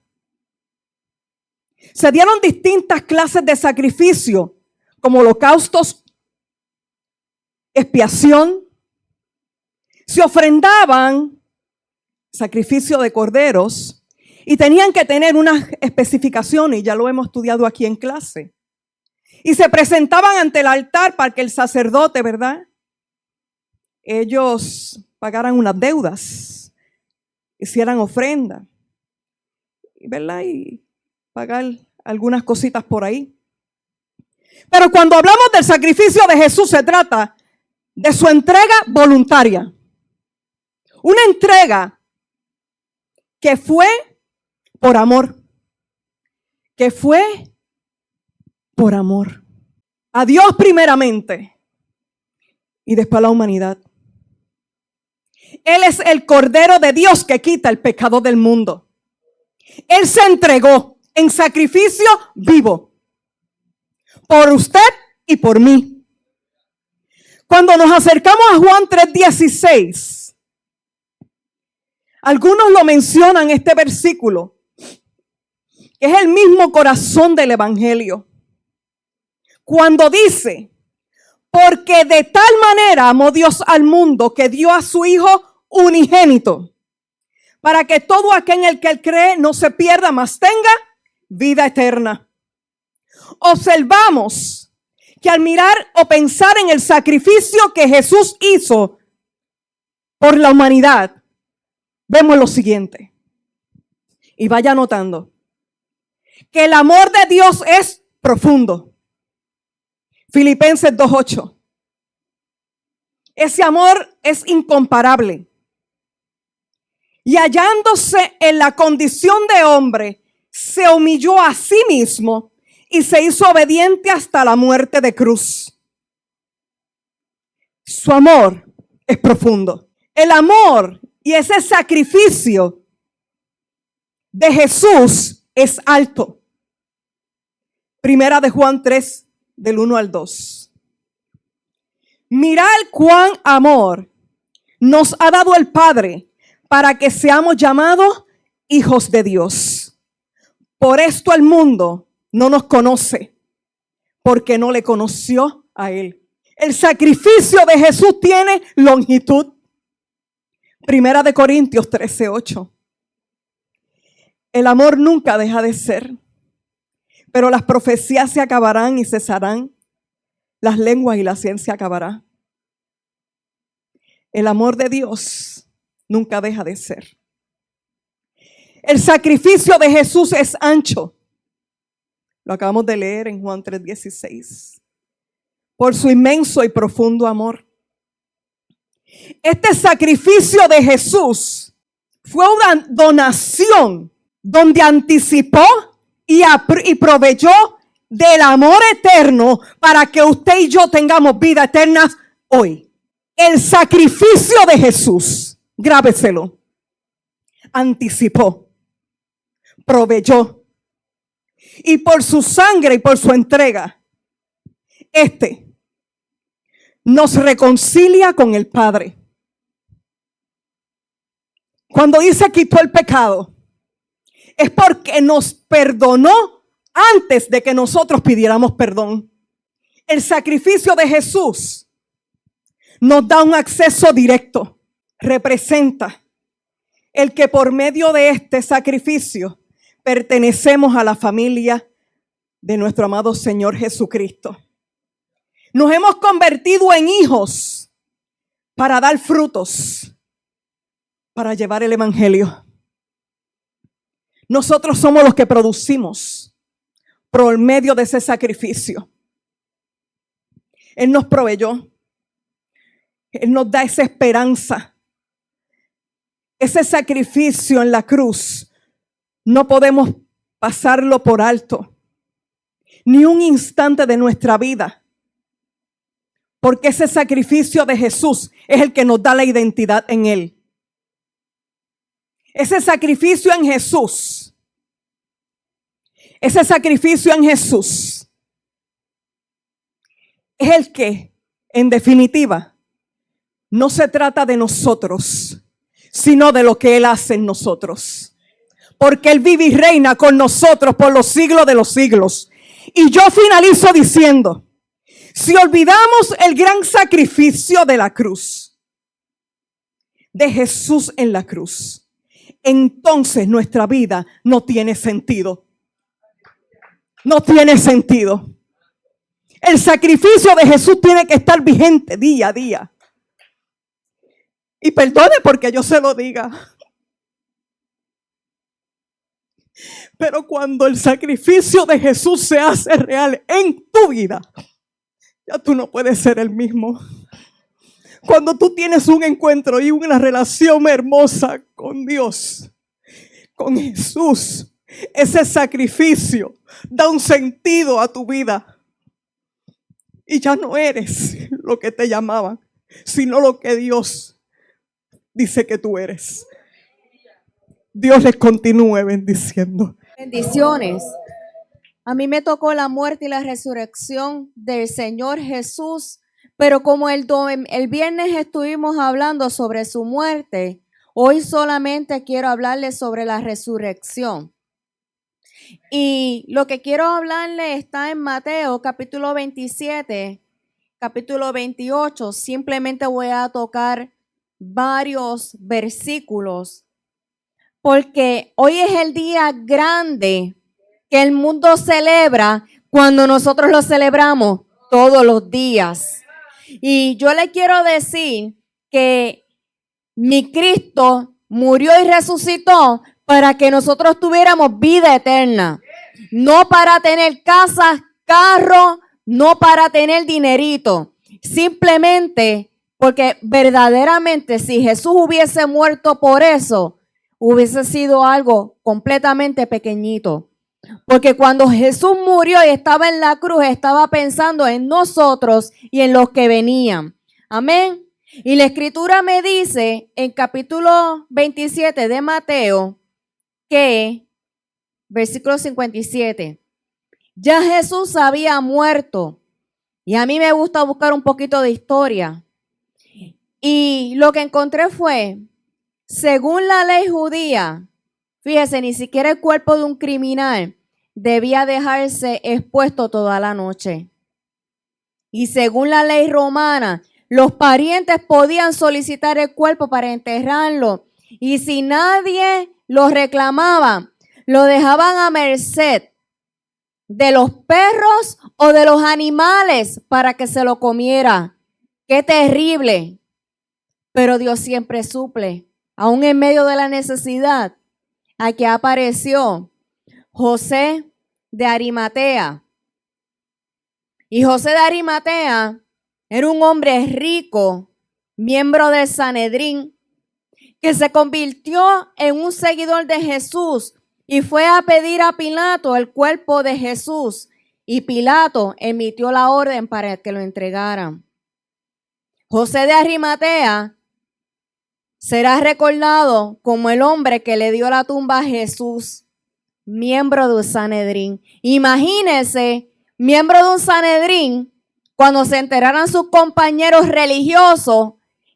Se dieron distintas clases de sacrificio, como holocaustos, expiación. Se ofrendaban sacrificio de corderos y tenían que tener unas especificaciones, ya lo hemos estudiado aquí en clase. Y se presentaban ante el altar para que el sacerdote, ¿verdad?, ellos pagaran unas deudas, hicieran ofrenda, ¿verdad?, y pagar algunas cositas por ahí. Pero cuando hablamos del sacrificio de Jesús, se trata de su entrega voluntaria. Una entrega que fue por amor. Que fue por amor. A Dios primeramente y después a la humanidad. Él es el Cordero de Dios que quita el pecado del mundo. Él se entregó en sacrificio vivo por usted y por mí. Cuando nos acercamos a Juan 3:16, algunos lo mencionan este versículo, que es el mismo corazón del Evangelio. Cuando dice, porque de tal manera amó Dios al mundo que dio a su Hijo unigénito, para que todo aquel en el que él cree no se pierda, mas tenga vida eterna. Observamos que al mirar o pensar en el sacrificio que Jesús hizo por la humanidad, vemos lo siguiente. Y vaya notando que el amor de Dios es profundo. Filipenses 2:8. Ese amor es incomparable. Y hallándose en la condición de hombre, se humilló a sí mismo y se hizo obediente hasta la muerte de cruz. Su amor es profundo. El amor y ese sacrificio de Jesús es alto. Primera de Juan 3, del 1 al 2. Mirad cuán amor nos ha dado el Padre para que seamos llamados hijos de Dios. Por esto el mundo no nos conoce, porque no le conoció a Él. El sacrificio de Jesús tiene longitud. Primera de Corintios 13:8. El amor nunca deja de ser, pero las profecías se acabarán y cesarán, las lenguas y la ciencia acabará. El amor de Dios nunca deja de ser. El sacrificio de Jesús es ancho. Lo acabamos de leer en Juan 3:16. Por su inmenso y profundo amor. Este sacrificio de Jesús fue una donación donde anticipó y proveyó del amor eterno para que usted y yo tengamos vida eterna hoy. El sacrificio de Jesús, grábeselo, anticipó, proveyó, y por su sangre y por su entrega, nos reconcilia con el Padre. Cuando dice quitó el pecado, es porque nos perdonó antes de que nosotros pidiéramos perdón. El sacrificio de Jesús nos da un acceso directo. Representa el que por medio de este sacrificio pertenecemos a la familia de nuestro amado Señor Jesucristo. Nos hemos convertido en hijos para dar frutos, para llevar el evangelio. Nosotros somos los que producimos por medio de ese sacrificio. Él nos proveyó. Él nos da esa esperanza ese sacrificio en la cruz no podemos pasarlo por alto, ni un instante de nuestra vida, porque ese sacrificio de Jesús es el que nos da la identidad en Él. Ese sacrificio en Jesús, ese sacrificio en Jesús es el que, en definitiva, no se trata de nosotros, sino de lo que Él hace en nosotros. Porque Él vive y reina con nosotros por los siglos de los siglos. Y yo finalizo diciendo, si olvidamos el gran sacrificio de la cruz, de Jesús en la cruz, entonces nuestra vida no tiene sentido. No tiene sentido. El sacrificio de Jesús tiene que estar vigente día a día. Y perdone porque yo se lo diga. Pero cuando el sacrificio de Jesús se hace real en tu vida, ya tú no puedes ser el mismo. Cuando tú tienes un encuentro y una relación hermosa con Dios, con Jesús, ese sacrificio da un sentido a tu vida. Y ya no eres lo que te llamaban, sino lo que Dios dice que tú eres. Dios les continúe bendiciendo. Bendiciones. A mí me tocó la muerte y la resurrección del Señor Jesús, pero como el viernes estuvimos hablando sobre su muerte, hoy solamente quiero hablarles sobre la resurrección. Y lo que quiero hablarles está en Mateo capítulo 27, capítulo 28. Simplemente voy a tocar varios versículos, porque hoy es el día grande que el mundo celebra cuando nosotros lo celebramos todos los días. Y yo le quiero decir que mi Cristo murió y resucitó para que nosotros tuviéramos vida eterna, no para tener casas, carros, no para tener dinerito, simplemente porque verdaderamente si Jesús hubiese muerto por eso, hubiese sido algo completamente pequeñito. Porque cuando Jesús murió y estaba en la cruz, estaba pensando en nosotros y en los que venían. Amén. Y la escritura me dice en capítulo 27 de Mateo que, versículo 57, ya Jesús había muerto. Y a mí me gusta buscar un poquito de historia. Y lo que encontré fue, según la ley judía, fíjese, ni siquiera el cuerpo de un criminal debía dejarse expuesto toda la noche. Y según la ley romana, los parientes podían solicitar el cuerpo para enterrarlo. Y si nadie lo reclamaba, lo dejaban a merced de los perros o de los animales para que se lo comiera. ¡Qué terrible! Pero Dios siempre suple, aún en medio de la necesidad. Aquí apareció José de Arimatea. Y José de Arimatea era un hombre rico, miembro del Sanedrín, que se convirtió en un seguidor de Jesús y fue a pedir a Pilato el cuerpo de Jesús. Y Pilato emitió la orden para que lo entregaran. José de Arimatea será recordado como el hombre que le dio la tumba a Jesús, miembro de un Sanedrín. Imagínense, miembro de un Sanedrín, cuando se enteraran sus compañeros religiosos,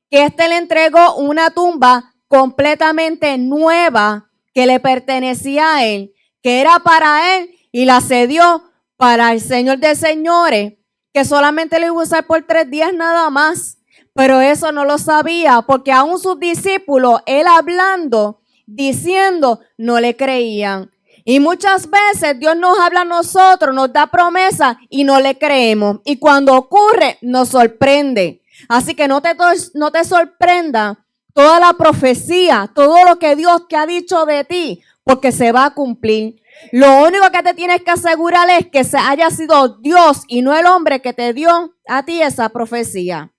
que éste le entregó una tumba completamente nueva que le pertenecía a él, que era para él, y la cedió para el Señor de señores, que solamente lo iba a usar por 3 días nada más. Pero eso no lo sabía, porque aún sus discípulos, él hablando, diciendo, no le creían. Y muchas veces Dios nos habla a nosotros, nos da promesa y no le creemos. Y cuando ocurre, nos sorprende. Así que no te sorprenda toda la profecía, todo lo que Dios te ha dicho de ti, porque se va a cumplir. Lo único que te tienes que asegurar es que se haya sido Dios y no el hombre que te dio a ti esa profecía.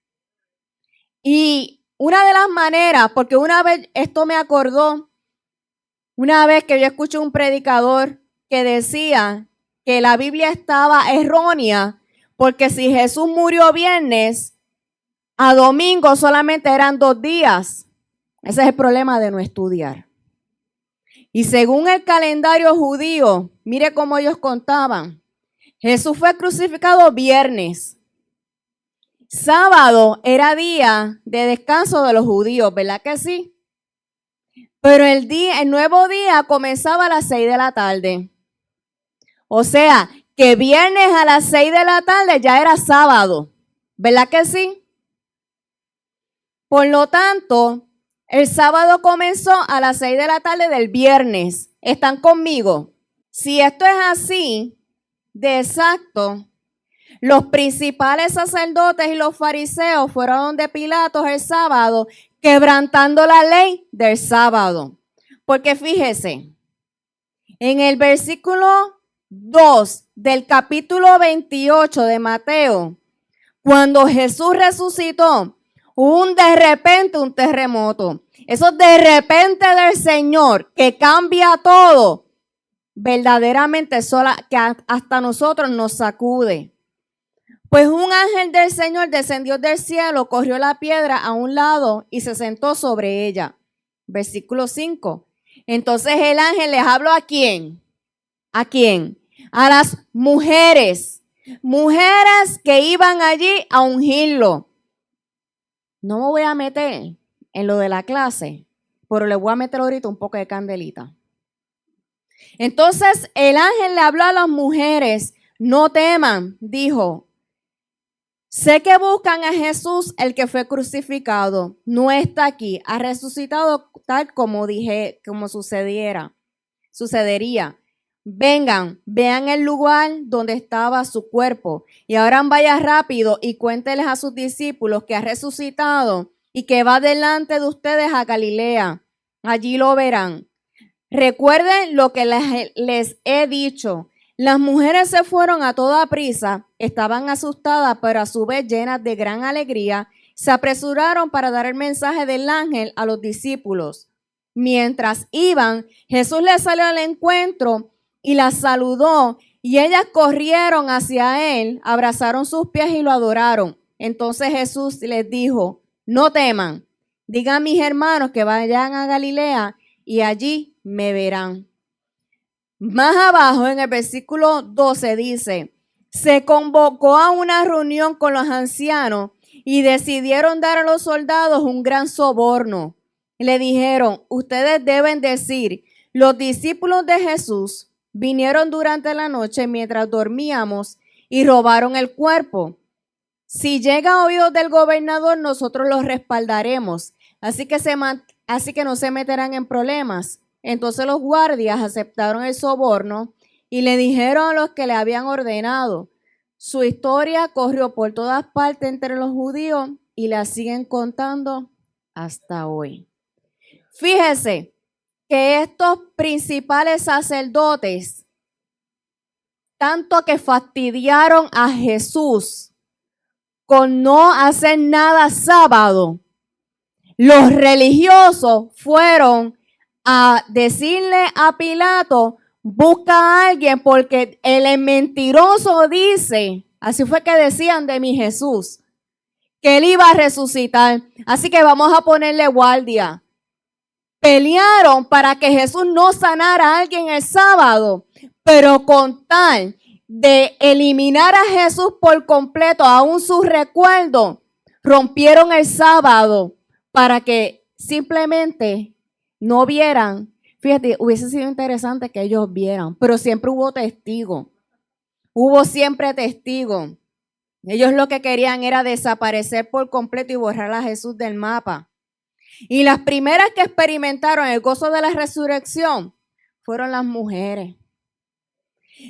Y una de las maneras, porque una vez esto me acordó, una vez que yo escuché un predicador que decía que la Biblia estaba errónea, porque si Jesús murió viernes, a domingo solamente eran 2 días. Ese es el problema de no estudiar. Y según el calendario judío, mire cómo ellos contaban. Jesús fue crucificado viernes. Sábado era día de descanso de los judíos, ¿verdad que sí? Pero el nuevo día comenzaba a las 6 de la tarde. O sea, que viernes a las 6 de la tarde ya era sábado, ¿verdad que sí? Por lo tanto, el sábado comenzó a las 6 de la tarde del viernes. ¿Están conmigo? Si esto es así, de exacto, los principales sacerdotes y los fariseos fueron donde Pilato el sábado, quebrantando la ley del sábado. Porque fíjese, en el versículo 2 del capítulo 28 de Mateo, cuando Jesús resucitó, hubo de repente un terremoto. Eso de repente del Señor que cambia todo, verdaderamente que hasta nosotros nos sacude. Pues un ángel del Señor descendió del cielo, corrió la piedra a un lado y se sentó sobre ella. Versículo 5. Entonces el ángel les habló ¿a quién? ¿A quién? A las mujeres. Mujeres que iban allí a ungirlo. No me voy a meter en lo de la clase, pero le voy a meter ahorita un poco de candelita. Entonces el ángel le habló a las mujeres, no teman, dijo, sé que buscan a Jesús, el que fue crucificado, no está aquí, ha resucitado tal como sucedería. Vengan, vean el lugar donde estaba su cuerpo y ahora vayan rápido y cuéntenles a sus discípulos que ha resucitado y que va delante de ustedes a Galilea. Allí lo verán. Recuerden lo que les he dicho. Las mujeres se fueron a toda prisa, estaban asustadas, pero a su vez llenas de gran alegría, se apresuraron para dar el mensaje del ángel a los discípulos. Mientras iban, Jesús les salió al encuentro y las saludó, y ellas corrieron hacia él, abrazaron sus pies y lo adoraron. Entonces Jesús les dijo, no teman, digan a mis hermanos que vayan a Galilea y allí me verán. Más abajo en el versículo 12 dice, se convocó a una reunión con los ancianos y decidieron dar a los soldados un gran soborno. Le dijeron, ustedes deben decir, los discípulos de Jesús vinieron durante la noche mientras dormíamos y robaron el cuerpo. Si llega a oídos del gobernador, nosotros los respaldaremos. Así que no se meterán en problemas. Entonces los guardias aceptaron el soborno y le dijeron a los que le habían ordenado. Su historia corrió por todas partes entre los judíos y la siguen contando hasta hoy. Fíjese que estos principales sacerdotes, tanto que fastidiaron a Jesús con no hacer nada sábado, los religiosos fueron a decirle a Pilato, busca a alguien porque el mentiroso dice, así fue que decían de mi Jesús, que él iba a resucitar, así que vamos a ponerle guardia. Pelearon para que Jesús no sanara a alguien el sábado, pero con tal de eliminar a Jesús por completo, aún su recuerdo, rompieron el sábado para que simplemente no vieran. Fíjate, hubiese sido interesante que ellos vieran, pero siempre hubo testigo. Hubo siempre testigo. Ellos lo que querían era desaparecer por completo y borrar a Jesús del mapa. Y las primeras que experimentaron el gozo de la resurrección fueron las mujeres.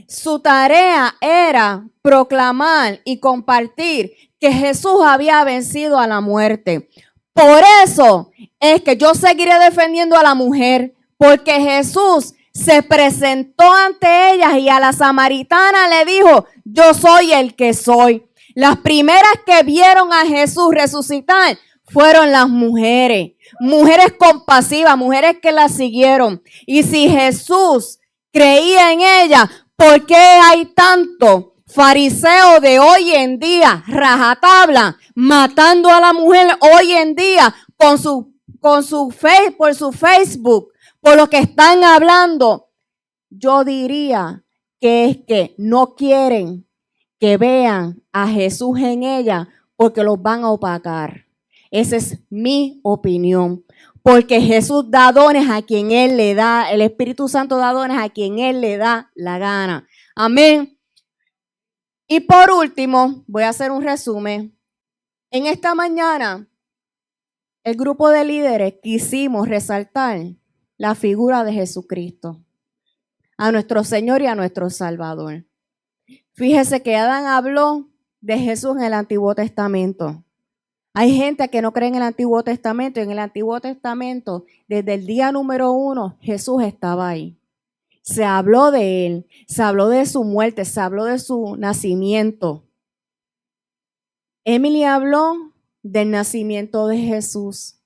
Su tarea era proclamar y compartir que Jesús había vencido a la muerte. Por eso es que yo seguiré defendiendo a la mujer, porque Jesús se presentó ante ellas y a la samaritana le dijo, yo soy el que soy. Las primeras que vieron a Jesús resucitar fueron las mujeres. Mujeres compasivas, mujeres que la siguieron. Y si Jesús creía en ella, ¿por qué hay tanto fariseo de hoy en día, rajatabla, matando a la mujer hoy en día por su Facebook, por lo que están hablando? Yo diría que es que no quieren que vean a Jesús en ella porque los van a opacar. Esa es mi opinión. Porque Jesús da dones a quien Él le da. El Espíritu Santo da dones a quien Él le da la gana. Amén. Y por último, voy a hacer un resumen. En esta mañana, el grupo de líderes quisimos resaltar la figura de Jesucristo, a nuestro Señor y a nuestro Salvador. Fíjese que Adán habló de Jesús en el Antiguo Testamento. Hay gente que no cree en el Antiguo Testamento. En el Antiguo Testamento, desde el día número 1, Jesús estaba ahí. Se habló de Él, se habló de su muerte, se habló de su nacimiento. Emily habló del nacimiento de Jesús.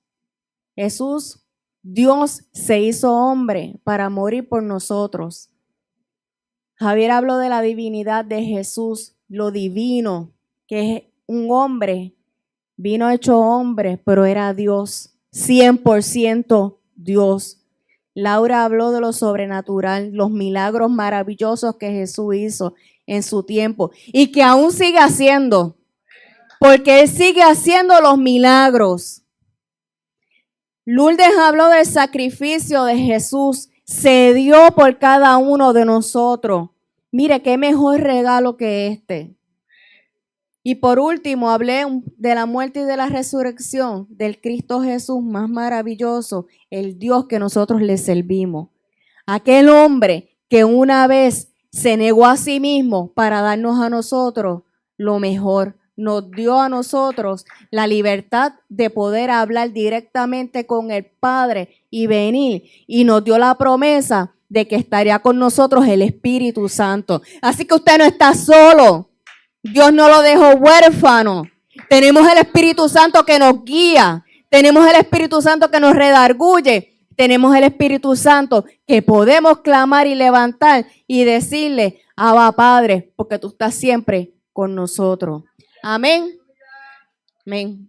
Jesús, Dios se hizo hombre para morir por nosotros. Javier habló de la divinidad de Jesús, lo divino, que es un hombre. Vino hecho hombre, pero era Dios, 100% Dios. Laura habló de lo sobrenatural, los milagros maravillosos que Jesús hizo en su tiempo y que aún sigue haciendo, porque Él sigue haciendo los milagros. Lourdes habló del sacrificio de Jesús, se dio por cada uno de nosotros. Mire, qué mejor regalo que este. Y por último, hablé de la muerte y de la resurrección del Cristo Jesús más maravilloso, el Dios que nosotros le servimos. Aquel hombre que una vez se negó a sí mismo para darnos a nosotros lo mejor. Nos dio a nosotros la libertad de poder hablar directamente con el Padre y venir. Y nos dio la promesa de que estaría con nosotros el Espíritu Santo. Así que usted no está solo. Dios no lo dejó huérfano. Tenemos el Espíritu Santo que nos guía. Tenemos el Espíritu Santo que nos redarguye. Tenemos el Espíritu Santo que podemos clamar y levantar y decirle, Abba Padre, porque tú estás siempre con nosotros. Amén. Amén.